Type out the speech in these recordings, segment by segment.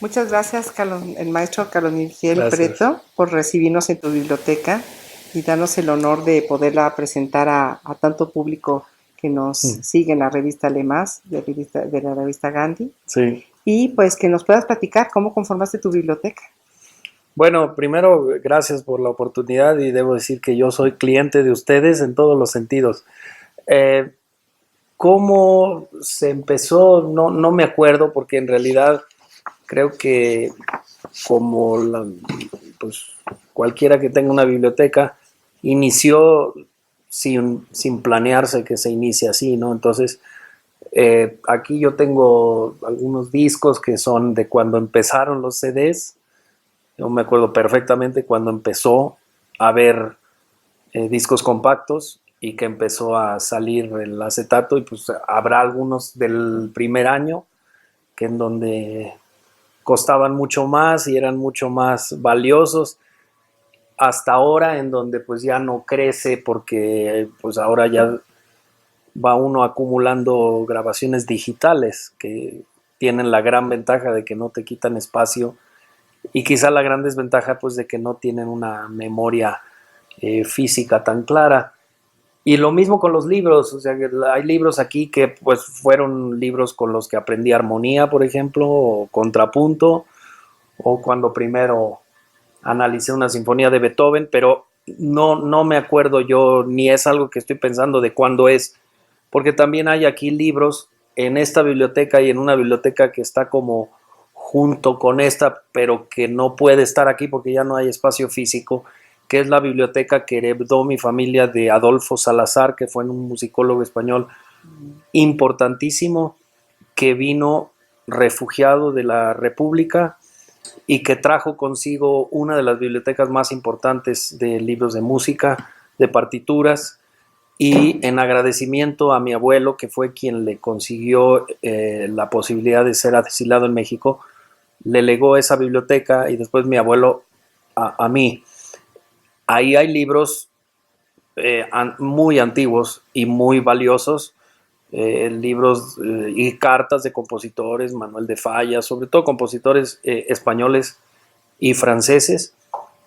Muchas gracias, el maestro Carlos Miguel Preto, por recibirnos en tu biblioteca y darnos el honor de poderla presentar a tanto público que nos sigue en la revista Le Más, de la revista Gandhi. Sí. Y pues que nos puedas platicar cómo conformaste tu biblioteca. Bueno, primero, gracias por la oportunidad y debo decir que yo soy cliente de ustedes en todos los sentidos. ¿Cómo se empezó? No me acuerdo, porque en realidad creo que como pues cualquiera que tenga una biblioteca, inició sin planearse que se inicie así, ¿no? Entonces, aquí yo tengo algunos discos que son de cuando empezaron los CDs. Yo me acuerdo perfectamente cuando empezó a haber discos compactos y que empezó a salir el acetato, y pues habrá algunos del primer año que en donde costaban mucho más y eran mucho más valiosos, hasta ahora en donde pues ya no crece, porque pues ahora ya va uno acumulando grabaciones digitales que tienen la gran ventaja de que no te quitan espacio, y quizá la gran desventaja pues de que no tienen una memoria física tan clara. Y lo mismo con los libros, o sea, hay libros aquí que pues fueron libros con los que aprendí armonía, por ejemplo, o contrapunto, o cuando primero analicé una sinfonía de Beethoven, pero no me acuerdo yo, ni es algo que estoy pensando de cuándo es, porque también hay aquí libros en esta biblioteca y en una biblioteca que está como junto con esta, pero que no puede estar aquí porque ya no hay espacio físico, que es la biblioteca que heredó mi familia de Adolfo Salazar, que fue un musicólogo español importantísimo, que vino refugiado de la República y que trajo consigo una de las bibliotecas más importantes de libros de música, de partituras, y en agradecimiento a mi abuelo, que fue quien le consiguió la posibilidad de ser asilado en México, le legó esa biblioteca, y después mi abuelo a mí. Ahí hay libros muy antiguos y muy valiosos, libros y cartas de compositores, Manuel de Falla, sobre todo compositores españoles y franceses,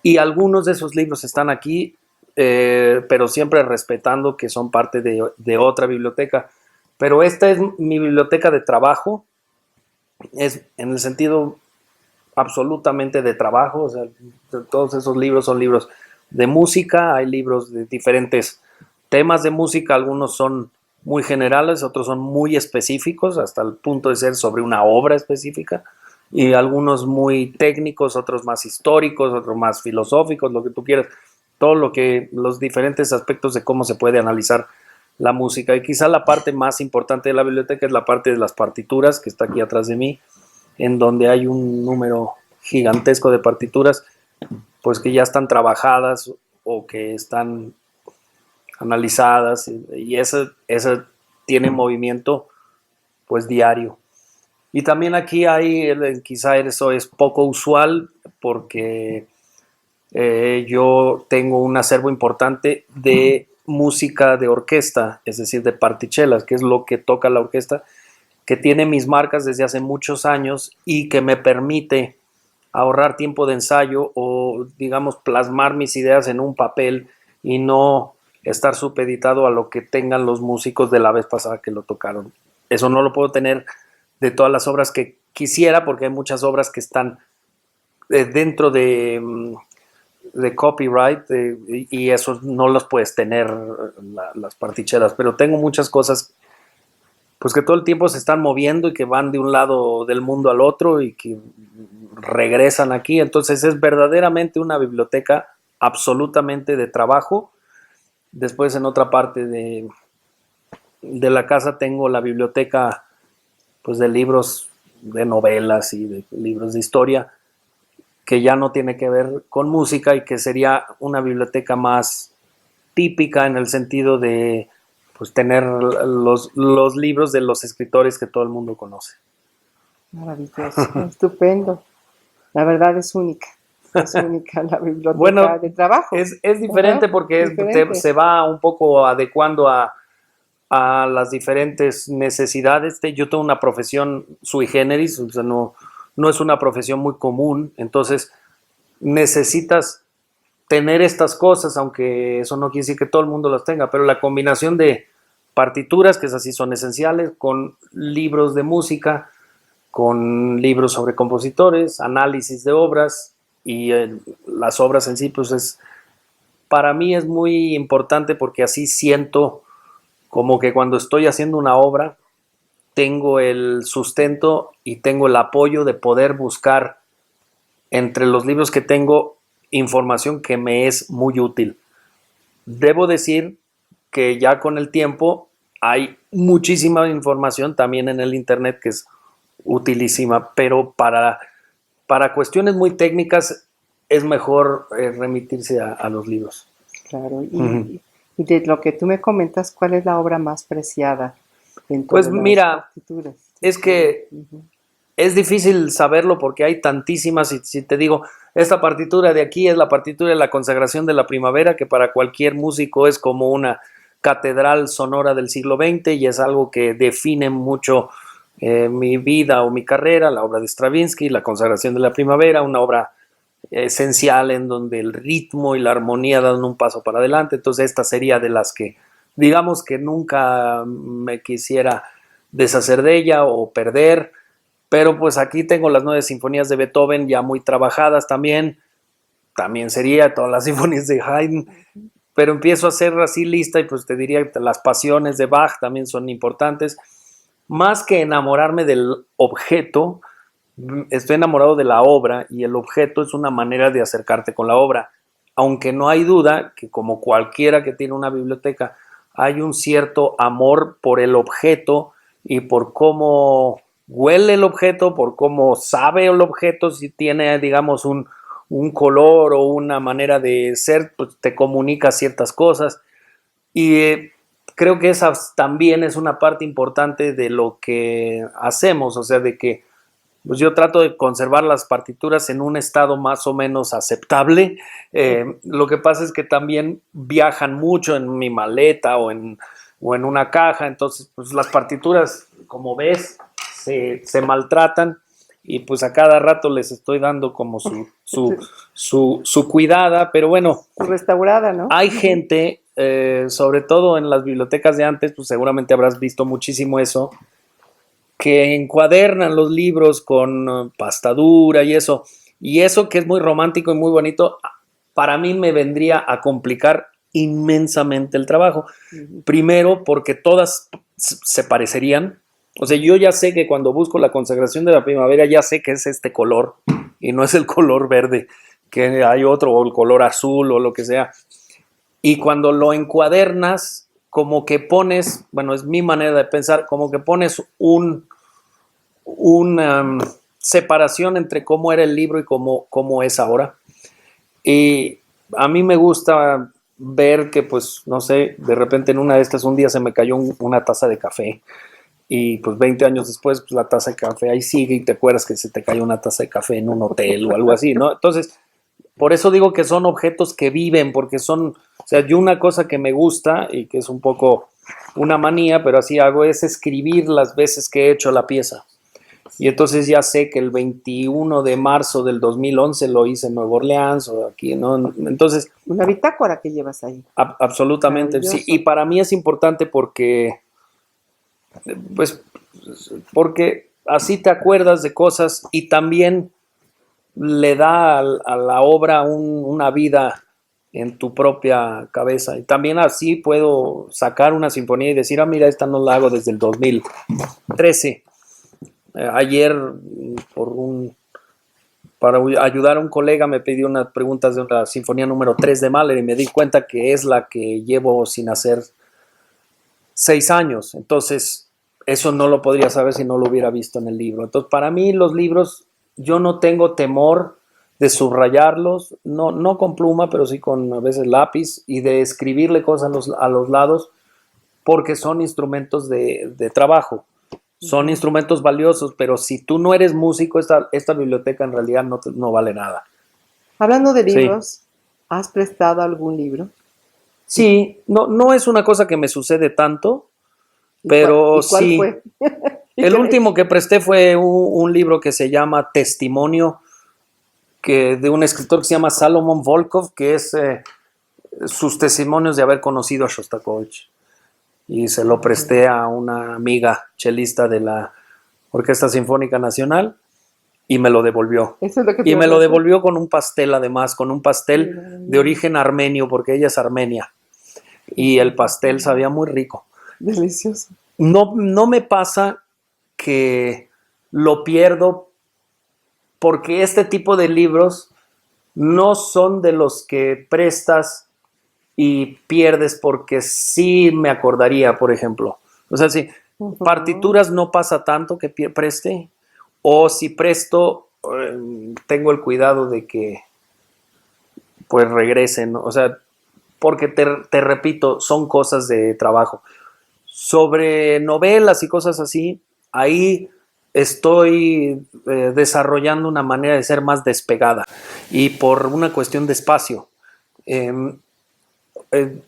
y algunos de esos libros están aquí, pero siempre respetando que son parte de otra biblioteca. Pero esta es mi biblioteca de trabajo, es en el sentido absolutamente de trabajo, o sea, todos esos libros son libros de música, hay libros de diferentes temas de música, algunos son muy generales, otros son muy específicos, hasta el punto de ser sobre una obra específica, y algunos muy técnicos, otros más históricos, otros más filosóficos, lo que tú quieras, los diferentes aspectos de cómo se puede analizar la música. Y quizá la parte más importante de la biblioteca es la parte de las partituras, que está aquí atrás de mí, en donde hay un número gigantesco de partituras, pues que ya están trabajadas o que están analizadas, y esa tiene movimiento pues diario. Y también aquí hay, quizá eso es poco usual, porque yo tengo un acervo importante de música de orquesta, es decir, de partichelas, que es lo que toca la orquesta, que tiene mis marcas desde hace muchos años y que me permite ahorrar tiempo de ensayo, o digamos plasmar mis ideas en un papel y no estar supeditado a lo que tengan los músicos de la vez pasada que lo tocaron. Eso no lo puedo tener de todas las obras que quisiera, porque hay muchas obras que están dentro de copyright y eso no los puedes tener las partichelas, pero tengo muchas cosas pues que todo el tiempo se están moviendo y que van de un lado del mundo al otro y que regresan aquí, entonces es verdaderamente una biblioteca absolutamente de trabajo. Después en otra parte de la casa tengo la biblioteca pues de libros de novelas y de libros de historia que ya no tiene que ver con música y que sería una biblioteca más típica en el sentido de pues tener los libros de los escritores que todo el mundo conoce. Maravilloso, estupendo. La verdad es única la biblioteca bueno, de trabajo. Es diferente porque diferente. Se va un poco adecuando a las diferentes necesidades. Yo tengo una profesión sui generis, o sea, no es una profesión muy común, entonces necesitas tener estas cosas, aunque eso no quiere decir que todo el mundo las tenga, pero la combinación de partituras, que esas sí son esenciales, con libros de música, con libros sobre compositores, análisis de obras y las obras en sí, pues para mí es muy importante porque así siento como que cuando estoy haciendo una obra tengo el sustento y tengo el apoyo de poder buscar entre los libros que tengo información que me es muy útil. Debo decir que ya con el tiempo hay muchísima información también en el internet que es utilísima, pero para cuestiones muy técnicas es mejor remitirse a los libros. Claro, y de lo que tú me comentas, ¿cuál es la obra más preciada dentro pues de las mira, partituras? Es que es difícil saberlo porque hay tantísimas, y si te digo, esta partitura de aquí es la partitura de la consagración de la primavera, que para cualquier músico es como una catedral sonora del siglo XX y es algo que define mucho mi vida o mi carrera, la obra de Stravinsky, la consagración de la primavera, una obra esencial en donde el ritmo y la armonía dan un paso para adelante. Entonces esta sería de las que digamos que nunca me quisiera deshacer de ella o perder, pero pues aquí tengo las 9 sinfonías de Beethoven ya muy trabajadas también sería todas las sinfonías de Haydn, pero empiezo a hacer así lista y pues te diría que las pasiones de Bach también son importantes. Más que enamorarme del objeto, estoy enamorado de la obra y el objeto es una manera de acercarte con la obra, aunque no hay duda que como cualquiera que tiene una biblioteca hay un cierto amor por el objeto y por cómo huele el objeto, por cómo sabe el objeto, si tiene digamos un color o una manera de ser, pues te comunica ciertas cosas y creo que esa también es una parte importante de lo que hacemos, o sea, de que pues yo trato de conservar las partituras en un estado más o menos aceptable. Lo que pasa es que también viajan mucho en mi maleta o en una caja, entonces pues las partituras, como ves, se maltratan y pues a cada rato les estoy dando como su cuidada, pero bueno. Su restaurada, ¿no? Hay gente, sobre todo en las bibliotecas de antes, pues seguramente habrás visto muchísimo eso, que encuadernan los libros con pasta dura y eso que es muy romántico y muy bonito, para mí me vendría a complicar inmensamente el trabajo. Primero porque todas se parecerían, o sea, yo ya sé que cuando busco la consagración de la primavera ya sé que es este color y no es el color verde, que hay otro, o el color azul o lo que sea, y cuando lo encuadernas como que pones, bueno, es mi manera de pensar, como que pones una separación entre cómo era el libro y cómo es ahora. Y a mí me gusta ver que, pues, no sé, de repente en una de estas un día se me cayó una taza de café y pues 20 años después pues la taza de café ahí sigue y te acuerdas que se te cayó una taza de café en un hotel o algo así, ¿no? Entonces, por eso digo que son objetos que viven, porque son, o sea, yo una cosa que me gusta y que es un poco una manía, pero así hago, es escribir las veces que he hecho la pieza. Y entonces ya sé que el 21 de marzo del 2011 lo hice en Nueva Orleans o aquí, ¿no? Entonces... Una bitácora que llevas ahí. Absolutamente, sí. Y para mí es importante porque, pues, porque así te acuerdas de cosas y también le da a la obra una vida en tu propia cabeza. Y también así puedo sacar una sinfonía y decir, ah, mira, esta no la hago desde el 2013. Ayer, para ayudar a un colega, me pidió unas preguntas de la sinfonía número 3 de Mahler y me di cuenta que es la que llevo sin hacer 6 años. Entonces, eso no lo podría saber si no lo hubiera visto en el libro. Entonces, para mí los libros, yo no tengo temor de subrayarlos, no con pluma, pero sí con a veces lápiz, y de escribirle cosas a los lados, porque son instrumentos de trabajo. Son instrumentos valiosos, pero si tú no eres músico, esta biblioteca en realidad no vale nada. Hablando de libros, Sí. ¿has prestado algún libro? Sí, no es una cosa que me sucede tanto, ¿Y pero cuál sí. fue? El último que presté fue un libro que se llama Testimonio, de un escritor que se llama Salomón Volkov, que es sus testimonios de haber conocido a Shostakovich. Y se lo presté a una amiga chelista de la Orquesta Sinfónica Nacional y me lo devolvió. Eso es lo que Y te me lo ofrece. devolvió con un pastel, además, con un pastel de origen armenio, porque ella es armenia. Y el pastel sabía muy rico. Delicioso. No me pasa que lo pierdo, porque este tipo de libros no son de los que prestas y pierdes, porque sí me acordaría, por ejemplo. O sea, si partituras no pasa tanto que preste, o si presto, tengo el cuidado de que pues regresen, ¿no? O sea, porque te repito, son cosas de trabajo. Sobre novelas y cosas así, ahí estoy desarrollando una manera de ser más despegada y por una cuestión de espacio.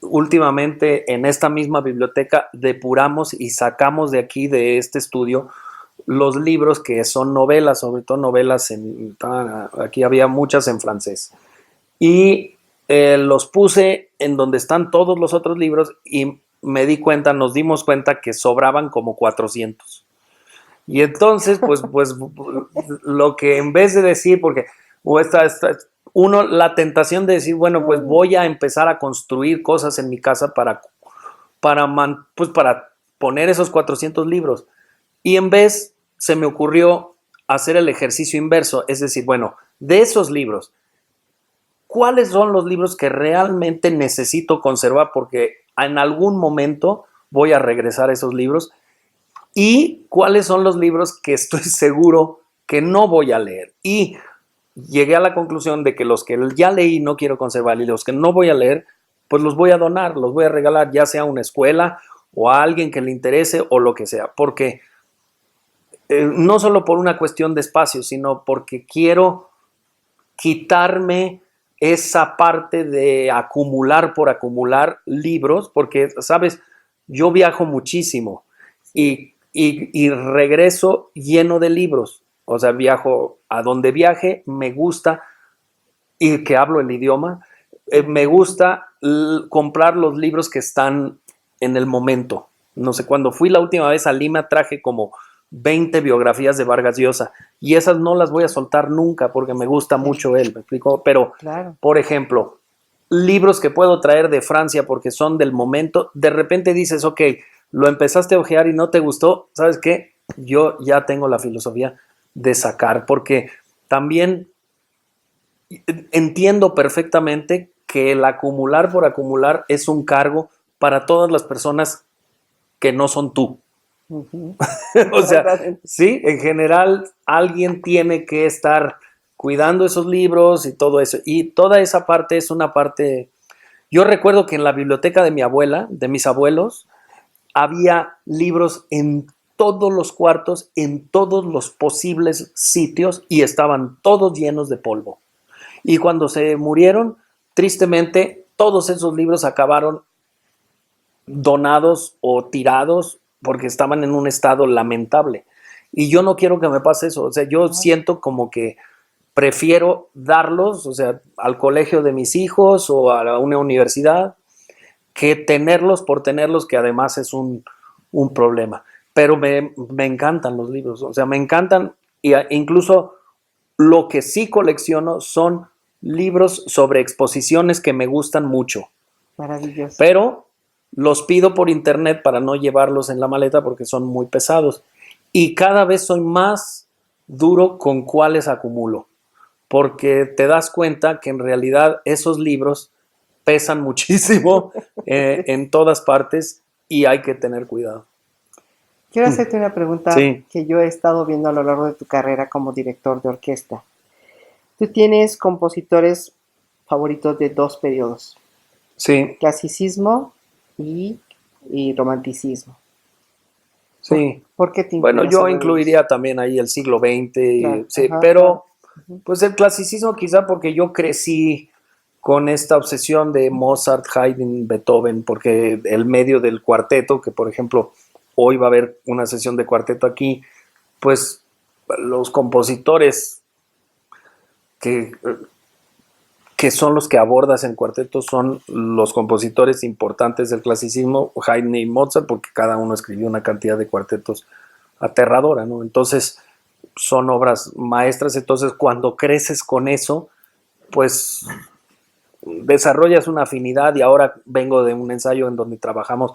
Últimamente en esta misma biblioteca depuramos y sacamos de aquí, de este estudio, los libros que son novelas, sobre todo novelas aquí había muchas en francés. Y los puse en donde están todos los otros libros y nos dimos cuenta que sobraban como 400. Y entonces, pues lo que en vez de decir, porque la tentación de decir, bueno, pues voy a empezar a construir cosas en mi casa para poner esos 400 libros. Y en vez se me ocurrió hacer el ejercicio inverso, es decir, bueno, de esos libros, ¿cuáles son los libros que realmente necesito conservar? Porque en algún momento voy a regresar a esos libros. ¿Y cuáles son los libros que estoy seguro que no voy a leer? Y llegué a la conclusión de que los que ya leí no quiero conservar y los que no voy a leer, pues los voy a donar, los voy a regalar, ya sea a una escuela o a alguien que le interese o lo que sea. Porque no solo por una cuestión de espacio, sino porque quiero quitarme esa parte de acumular por acumular libros, porque, sabes, yo viajo muchísimo y regreso lleno de libros. O sea, viajo a donde viaje, me gusta, y que hablo el idioma, me gusta comprar los libros que están en el momento. No sé, cuando fui la última vez a Lima traje como 20 biografías de Vargas Llosa y esas no las voy a soltar nunca porque me gusta mucho él, ¿me explico? Pero, claro, por ejemplo, libros que puedo traer de Francia porque son del momento, de repente dices, ok, lo empezaste a ojear y no te gustó, ¿sabes qué? Yo ya tengo la filosofía de sacar, porque también entiendo perfectamente que el acumular por acumular es un cargo para todas las personas que no son tú. O sea, sí, en general alguien tiene que estar cuidando esos libros y todo eso. Y toda esa parte es una parte. Yo recuerdo que en la biblioteca de mi abuela, de mis abuelos, había libros en todos los cuartos, en todos los posibles sitios y estaban todos llenos de polvo. Y cuando se murieron, tristemente, todos esos libros acabaron donados o tirados porque estaban en un estado lamentable. Y yo no quiero que me pase eso. O sea, yo siento como que prefiero darlos, o sea, al colegio de mis hijos o a una universidad, que tenerlos por tenerlos, que además es un problema. pero me encantan los libros, o sea, me encantan, e incluso lo que sí colecciono son libros sobre exposiciones que me gustan mucho. Maravilloso. Pero los pido por internet para no llevarlos en la maleta porque son muy pesados. Y cada vez soy más duro con cuáles acumulo, porque te das cuenta que en realidad esos libros pesan muchísimo en todas partes y hay que tener cuidado. Quiero hacerte una pregunta Sí. que yo he estado viendo a lo largo de tu carrera como director de orquesta. Tú tienes compositores favoritos de dos periodos, Sí, clasicismo y romanticismo. sí. ¿Por qué te Bueno, inclinas yo sobre incluiría ellos? también ahí el siglo XX, Claro, sí, ajá, pero claro. Ujú. pues el clasicismo quizá porque yo crecí con esta obsesión de Mozart, Haydn, Beethoven, porque el medio del cuarteto, que por ejemplo hoy va a haber una sesión de cuarteto aquí, pues los compositores que, que son los que abordas en cuarteto son los compositores importantes del clasicismo, Haydn y Mozart, porque cada uno escribió una cantidad de cuartetos aterradora, ¿no? Entonces son obras maestras, entonces cuando creces con eso, pues desarrollas una afinidad y ahora vengo de un ensayo en donde trabajamos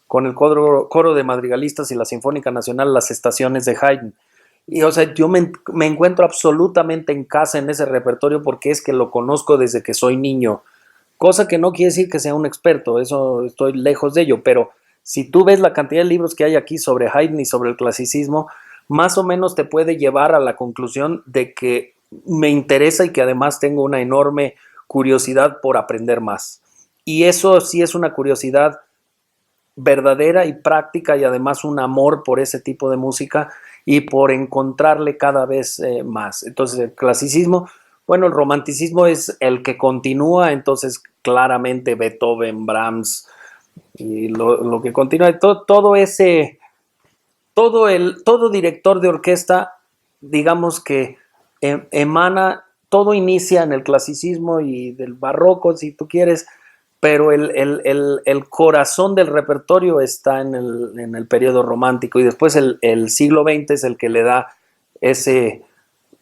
con el coro de madrigalistas y la Sinfónica Nacional, las estaciones de Haydn. Y o sea, yo me encuentro absolutamente en casa en ese repertorio porque es que lo conozco desde que soy niño, cosa que no quiere decir que sea un experto, eso estoy lejos de ello, pero si tú ves la cantidad de libros que hay aquí sobre Haydn y sobre el clasicismo, más o menos te puede llevar a la conclusión de que me interesa y que además tengo una enorme curiosidad por aprender más. Y eso sí es una curiosidad verdadera y práctica y además un amor por ese tipo de música y por encontrarle cada vez más. Entonces el clasicismo, bueno, el romanticismo es el que continúa, entonces claramente Beethoven, Brahms y lo que continúa, todo ese, todo director de orquesta, digamos que emana, todo inicia en el clasicismo y del barroco, si tú quieres, pero el corazón del repertorio está en el periodo romántico y después el siglo XX es el que le da ese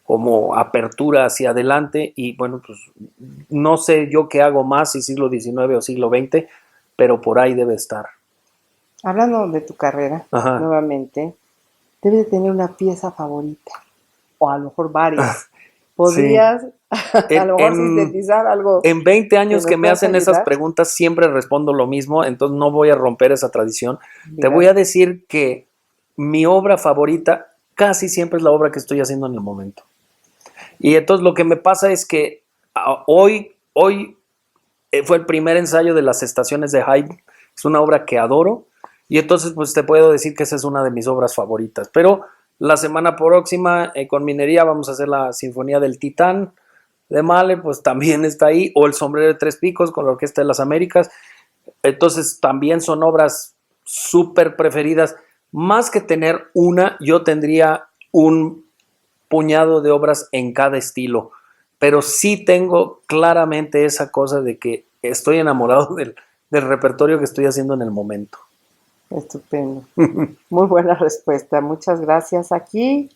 como apertura hacia adelante y bueno, pues no sé yo qué hago más, si siglo XIX o siglo XX, pero por ahí debe estar. Hablando de tu carrera, Ajá. nuevamente, debes de tener una pieza favorita, o a lo mejor varias. Sí. ¿Podrías a En, lo mejor en, sintetizar algo en 20 que años nos que me puedas hacen esas ayudar? preguntas, siempre respondo lo mismo, entonces no voy a romper esa tradición. Te voy a Gracias. decir que mi obra favorita casi siempre es la obra que estoy haciendo en el momento. Y entonces lo que me pasa es que hoy fue el primer ensayo de las estaciones de Haydn. Es una obra que adoro y entonces pues te puedo decir que esa es una de mis obras favoritas. Pero la semana próxima con Minería vamos a hacer la Sinfonía del Titán de Mahler, pues también está ahí, o El Sombrero de Tres Picos con la Orquesta de las Américas. Entonces también son obras súper preferidas. Más que tener una, yo tendría un puñado de obras en cada estilo, pero sí tengo claramente esa cosa de que estoy enamorado del repertorio que estoy haciendo en el momento. Estupendo. Muy buena respuesta. Muchas gracias. Aquí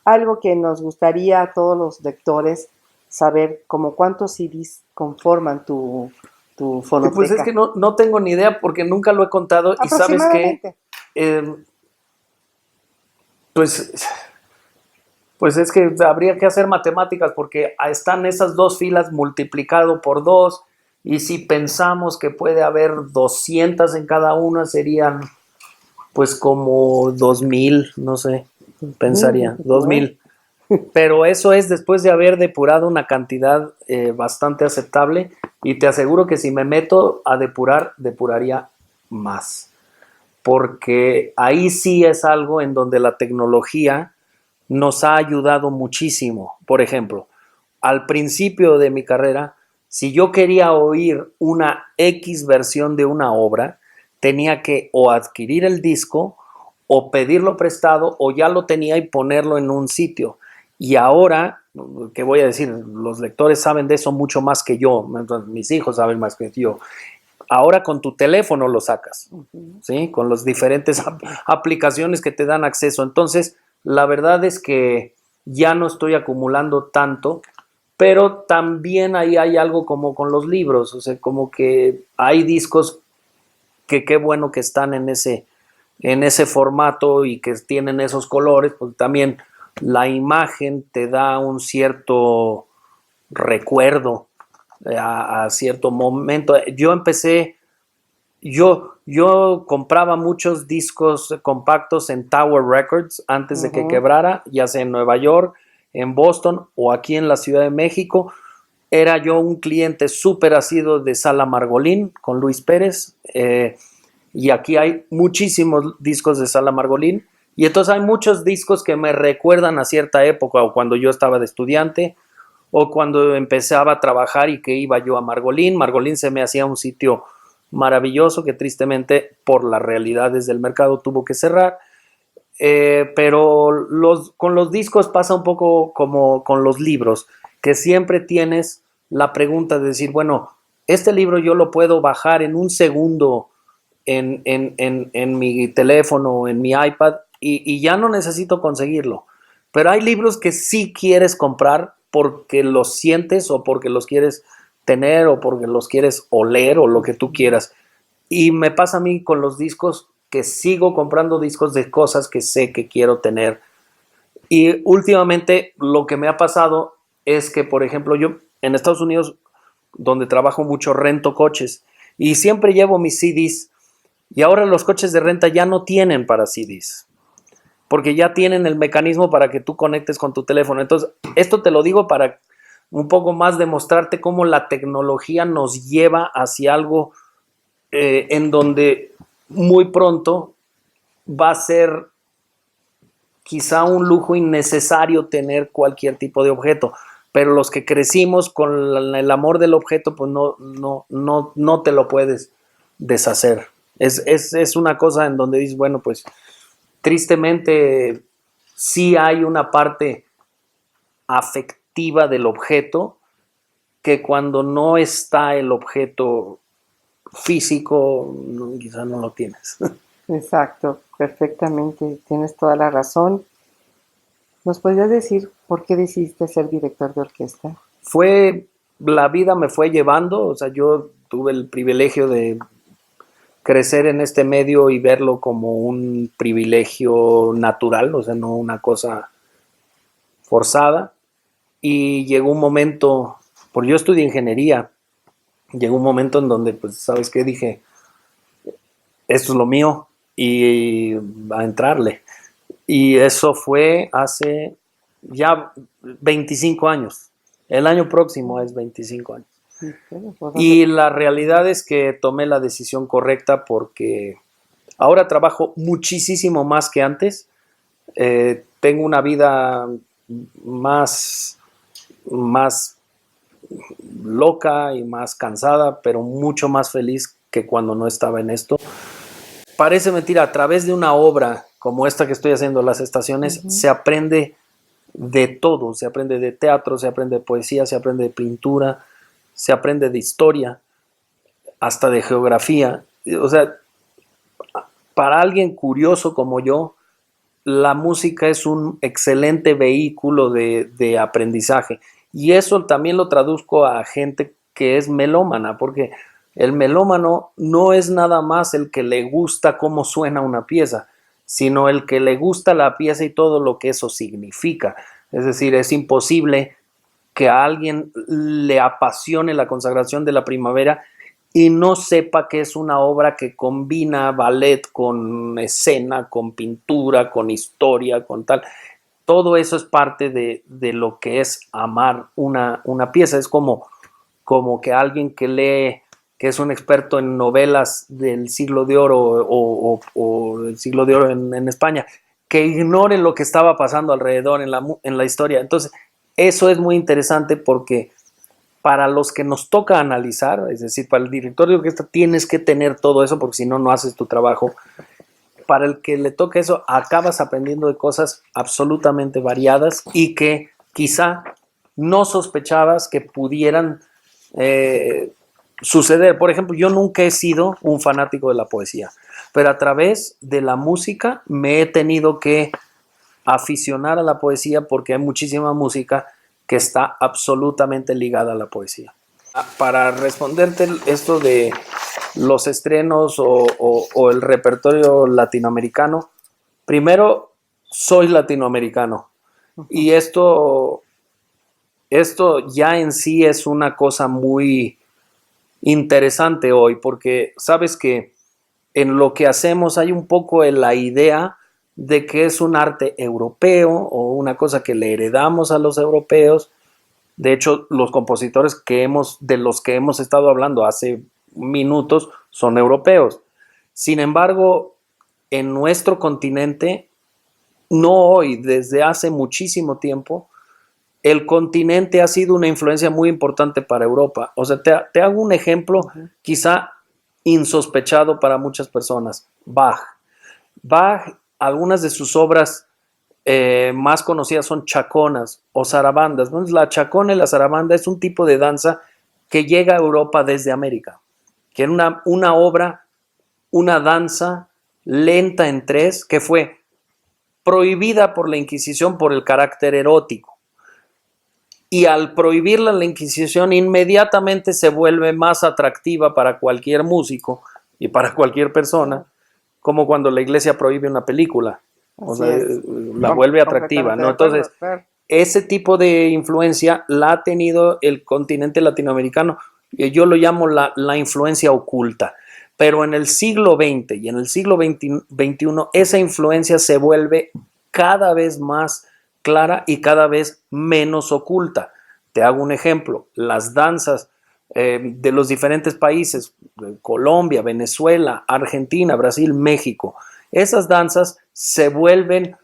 algo que nos gustaría a todos los lectores saber, como cuántos CDs conforman tu Pues es que fonoteca. no tengo ni idea porque nunca lo he contado y sabes que Aproximadamente. eh, pues, pues es que habría que hacer matemáticas porque están esas dos filas multiplicado por dos y si pensamos que puede haber 200 en cada una serían pues como 2000, no sé, pensaría, Bueno, 2000. Pero eso es después de haber depurado una cantidad bastante aceptable y te aseguro que si me meto a depurar, depuraría más. Porque ahí sí es algo en donde la tecnología nos ha ayudado muchísimo. Por ejemplo, al principio de mi carrera, si yo quería oír una X versión de una obra, tenía que o adquirir el disco o pedirlo prestado o ya lo tenía y ponerlo en un sitio. Y ahora, ¿qué voy a decir? Los lectores saben de eso mucho más que yo, mis hijos saben más que yo. ahora con tu teléfono lo sacas, ¿sí? Con las diferentes aplicaciones que te dan acceso. Entonces, la verdad es que ya no estoy acumulando tanto, pero también ahí hay algo como con los libros, o sea, como que hay discos que qué bueno que están en ese formato y que tienen esos colores, pues también la imagen te da un cierto recuerdo a cierto momento. Yo compraba muchos discos compactos en Tower Records antes de que quebrara, ya sea en Nueva York, en Boston o aquí en la Ciudad de México. Era yo un cliente súper asiduo de Sala Margolín con Luis Pérez, y aquí hay muchísimos discos de Sala Margolín, y entonces hay muchos discos que me recuerdan a cierta época, o cuando yo estaba de estudiante, o cuando empezaba a trabajar y que iba yo a Margolín. Margolín se me hacía un sitio maravilloso que tristemente por las realidades del mercado tuvo que cerrar. Pero con los discos pasa un poco como con los libros, que siempre tienes la pregunta de decir, bueno, este libro yo lo puedo bajar en un segundo en mi teléfono, en mi iPad, y ya no necesito conseguirlo. Pero hay libros que sí quieres comprar porque los sientes o porque los quieres tener o porque los quieres oler o lo que tú quieras. Y me pasa a mí con los discos, que sigo comprando discos de cosas que sé que quiero tener. Y últimamente lo que me ha pasado es que, por ejemplo, yo en Estados Unidos, donde trabajo mucho, rento coches y siempre llevo mis CDs, y ahora los coches de renta ya no tienen para CDs, porque ya tienen el mecanismo para que tú conectes con tu teléfono. Entonces, esto te lo digo para un poco más demostrarte cómo la tecnología nos lleva hacia algo en donde muy pronto va a ser quizá un lujo innecesario tener cualquier tipo de objeto, pero los que crecimos con el amor del objeto, pues no te lo puedes deshacer. Es una cosa en donde dices, bueno, pues tristemente sí hay una parte afectiva del objeto que cuando no está el objeto físico, quizá no lo tienes. Exacto, perfectamente, tienes toda la razón. ¿Nos podrías decir por qué decidiste ser director de orquesta? La vida me fue llevando, o sea, yo tuve el privilegio de crecer en este medio y verlo como un privilegio natural, o sea, no una cosa forzada. Y llegó un momento, porque yo estudié ingeniería, llegó un momento en donde, pues, ¿sabes qué? Dije, esto es lo mío y a entrarle. Y eso fue hace ya 25 años. El año próximo es 25 años. Y la realidad es que tomé la decisión correcta porque ahora trabajo muchísimo más que antes. Tengo una vida más loca y más cansada, pero mucho más feliz que cuando no estaba en esto. Parece mentira, a través de una obra como esta que estoy haciendo, Las Estaciones, se aprende de todo. Se aprende de teatro, se aprende de poesía, se aprende de pintura, se aprende de historia, hasta de geografía. O sea, para alguien curioso como yo, la música es un excelente vehículo de aprendizaje. Y eso también lo traduzco a gente que es melómana, porque el melómano no es nada más el que le gusta cómo suena una pieza, sino el que le gusta la pieza y todo lo que eso significa. Es decir, es imposible que a alguien le apasione la consagración de la primavera y no sepa que es una obra que combina ballet con escena, con pintura, con historia, con tal. Todo eso es parte de lo que es amar una pieza. Es como que alguien que lee, que es un experto en novelas del siglo de oro o del siglo de oro en España, que ignore lo que estaba pasando alrededor en la historia. Entonces, eso es muy interesante porque para los que nos toca analizar, es decir, para el director de orquesta tienes que tener todo eso porque si no, no haces tu trabajo. Para el que le toca eso, acabas aprendiendo de cosas absolutamente variadas y que quizá no sospechabas que pudieran suceder. Por ejemplo, yo nunca he sido un fanático de la poesía, pero a través de la música me he tenido que aficionar a la poesía porque hay muchísima música que está absolutamente ligada a la poesía. Para responderte esto de los estrenos o el repertorio latinoamericano, primero, soy latinoamericano y esto ya en sí es una cosa muy interesante hoy, porque sabes que en lo que hacemos hay un poco la idea de que es un arte europeo o una cosa que le heredamos a los europeos. De hecho, los compositores de los que hemos estado hablando hace minutos son europeos. Sin embargo, en nuestro continente, no hoy, desde hace muchísimo tiempo, el continente ha sido una influencia muy importante para Europa. O sea, te hago un ejemplo quizá insospechado para muchas personas. Bach. Bach, algunas de sus obras más conocidas son chaconas o zarabandas. Entonces, la chacona y la zarabanda es un tipo de danza que llega a Europa desde América, que era una obra, una danza lenta en tres, que fue prohibida por la Inquisición por el carácter erótico. Y al prohibirla la Inquisición, inmediatamente se vuelve más atractiva para cualquier músico y para cualquier persona, como cuando la iglesia prohíbe una película. O sea, la vuelve atractiva, ¿no? Entonces, ese tipo de influencia la ha tenido el continente latinoamericano. Yo lo llamo la influencia oculta. Pero en el siglo XX y en el siglo XXI, esa influencia se vuelve cada vez más clara y cada vez menos oculta. Te hago un ejemplo. Las danzas de los diferentes países, Colombia, Venezuela, Argentina, Brasil, México, esas danzas se vuelven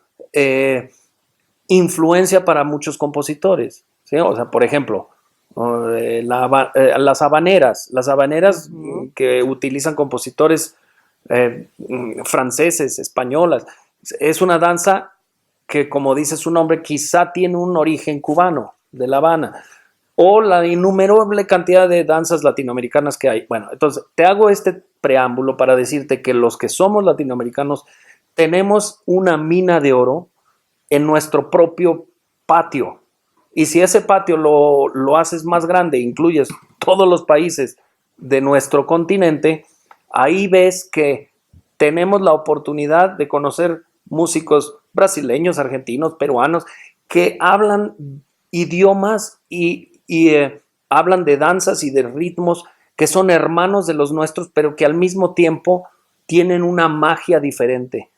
influencia para muchos compositores, ¿sí? O sea, por ejemplo, las habaneras que utilizan compositores franceses, españolas, es una danza que, como dice su nombre, quizá tiene un origen cubano, de La Habana, o la innumerable cantidad de danzas latinoamericanas que hay. Bueno, entonces te hago este preámbulo para decirte que los que somos latinoamericanos tenemos una mina de oro en nuestro propio patio. Y si ese patio lo haces más grande, incluyes todos los países de nuestro continente, ahí ves que tenemos la oportunidad de conocer músicos brasileños, argentinos, peruanos, que hablan idiomas y hablan de danzas y de ritmos que son hermanos de los nuestros, pero que al mismo tiempo tienen una magia diferente.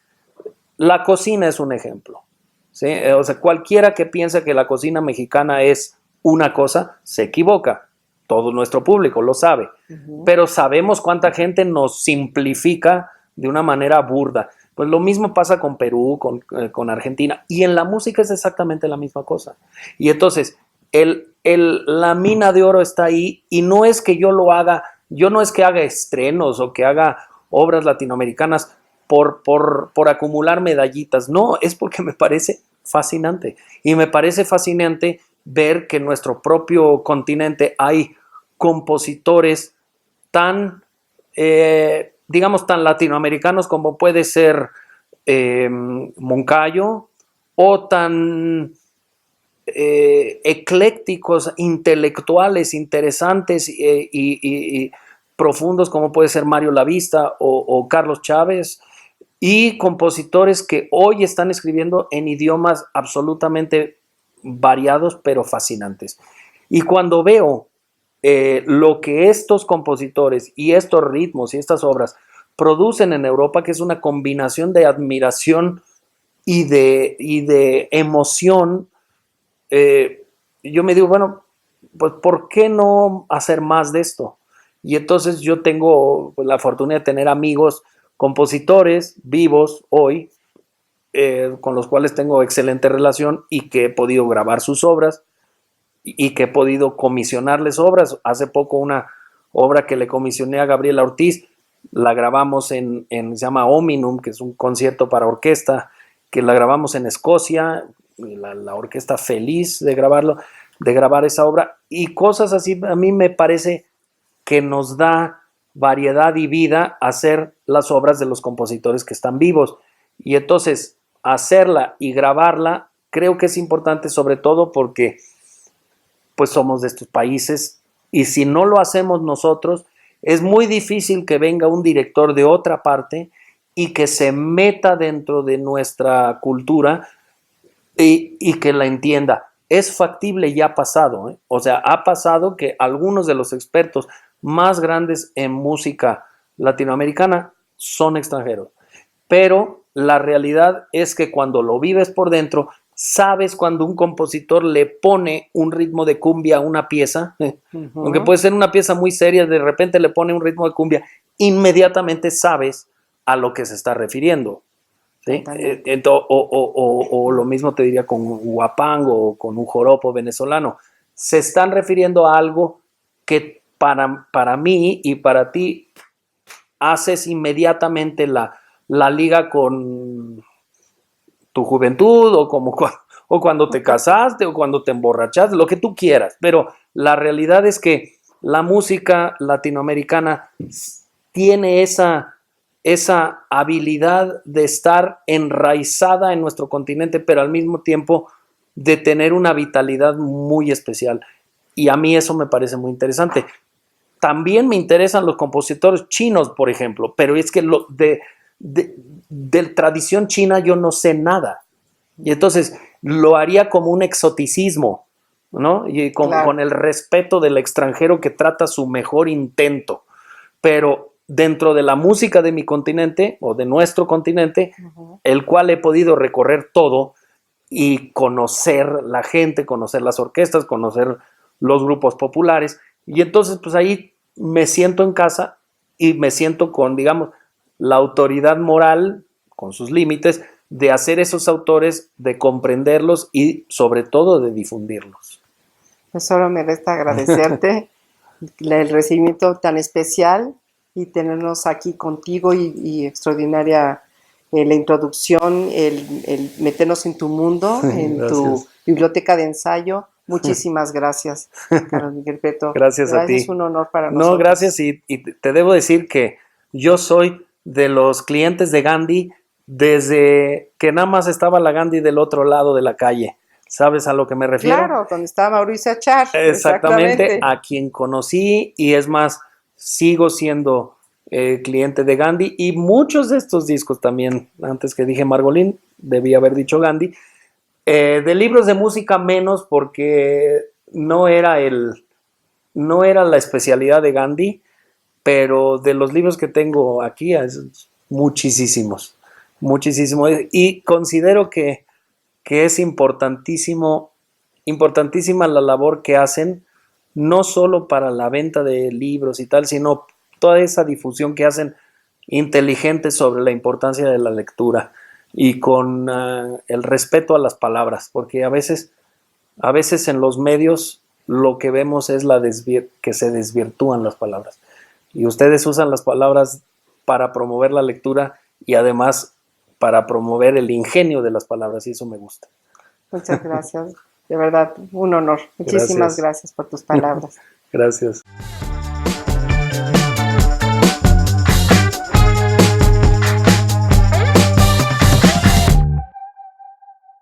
La cocina es un ejemplo, ¿sí? O sea, cualquiera que piensa que la cocina mexicana es una cosa, se equivoca. Todo nuestro público lo sabe. Pero sabemos cuánta gente nos simplifica de una manera burda. Pues lo mismo pasa con Perú, con Argentina. Y en la música es exactamente la misma cosa. Y entonces, la mina de oro está ahí, y no es que yo lo haga, yo no es que haga estrenos o que haga obras latinoamericanas por acumular medallitas. No, es porque me parece fascinante. Y me parece fascinante ver que en nuestro propio continente hay compositores tan, digamos, tan latinoamericanos como puede ser Moncayo, o tan eclécticos, intelectuales, interesantes y profundos como puede ser Mario Lavista o Carlos Chávez, y compositores que hoy están escribiendo en idiomas absolutamente variados pero fascinantes. Y cuando veo lo que estos compositores y estos ritmos y estas obras producen en Europa, que es una combinación de admiración y de emoción, yo me digo, bueno, pues ¿por qué no hacer más de esto? Y entonces yo tengo la fortuna de tener amigos compositores vivos hoy, con los cuales tengo excelente relación y que he podido grabar sus obras y que he podido comisionarles obras. Hace poco una obra que le comisioné a Gabriela Ortiz, la grabamos se llama Ominum, que es un concierto para orquesta, que la grabamos en Escocia, la orquesta feliz de grabar esa obra, y cosas así. A mí me parece que nos da variedad y vida a hacer las obras de los compositores que están vivos. Y entonces, hacerla y grabarla creo que es importante, sobre todo porque pues somos de estos países, y si no lo hacemos nosotros, es muy difícil que venga un director de otra parte y que se meta dentro de nuestra cultura y que la entienda. Es factible y ha pasado, ¿eh? O sea, ha pasado que algunos de los expertos más grandes en música latinoamericana son extranjeros, pero la realidad es que cuando lo vives por dentro, sabes cuando un compositor le pone un ritmo de cumbia a una pieza, aunque puede ser una pieza muy seria, de repente le pone un ritmo de cumbia, inmediatamente sabes a lo que se está refiriendo. ¿Sí? O lo mismo te diría con un huapango o con un joropo venezolano. Se están refiriendo a algo que para mí y para ti haces inmediatamente la liga con tu juventud o cuando te casaste o cuando te emborrachaste, lo que tú quieras. Pero la realidad es que la música latinoamericana tiene esa habilidad de estar enraizada en nuestro continente, pero al mismo tiempo de tener una vitalidad muy especial. Y a mí eso me parece muy interesante. También me interesan los compositores chinos, por ejemplo, pero es que de tradición china yo no sé nada. Y entonces lo haría como un exoticismo, ¿no? Y con el respeto del extranjero que trata su mejor intento. Pero dentro de la música de mi continente o de nuestro continente, el cual he podido recorrer todo y conocer la gente, conocer las orquestas, conocer los grupos populares, y entonces pues ahí me siento en casa y me siento con, digamos, la autoridad moral, con sus límites, de hacer esos autores, de comprenderlos y sobre todo de difundirlos. Pues solo me resta agradecerte el recibimiento tan especial y tenernos aquí contigo y extraordinaria la introducción, el meternos en tu mundo, en tu biblioteca de ensayo. Muchísimas gracias, Carlos Miguel Prieto. Gracias a ti. Es un honor para nosotros. No, gracias, y te debo decir que yo soy de los clientes de Gandhi desde que nada más estaba la Gandhi del otro lado de la calle. ¿Sabes a lo que me refiero? Claro, donde está Mauricio Achar. Exactamente, a quien conocí, y es más, sigo siendo cliente de Gandhi, y muchos de estos discos también, antes que dije Margolin, debí haber dicho Gandhi, de libros de música menos, porque no era la especialidad de Gandhi, pero de los libros que tengo aquí, muchísimos, y considero que es importantísima la labor que hacen, no solo para la venta de libros y tal, sino toda esa difusión que hacen inteligente sobre la importancia de la lectura y con el respeto a las palabras, porque a veces en los medios lo que vemos es que se desvirtúan las palabras, y ustedes usan las palabras para promover la lectura y además para promover el ingenio de las palabras, y eso me gusta. Muchas gracias, de verdad, un honor. Muchísimas gracias por tus palabras. Gracias.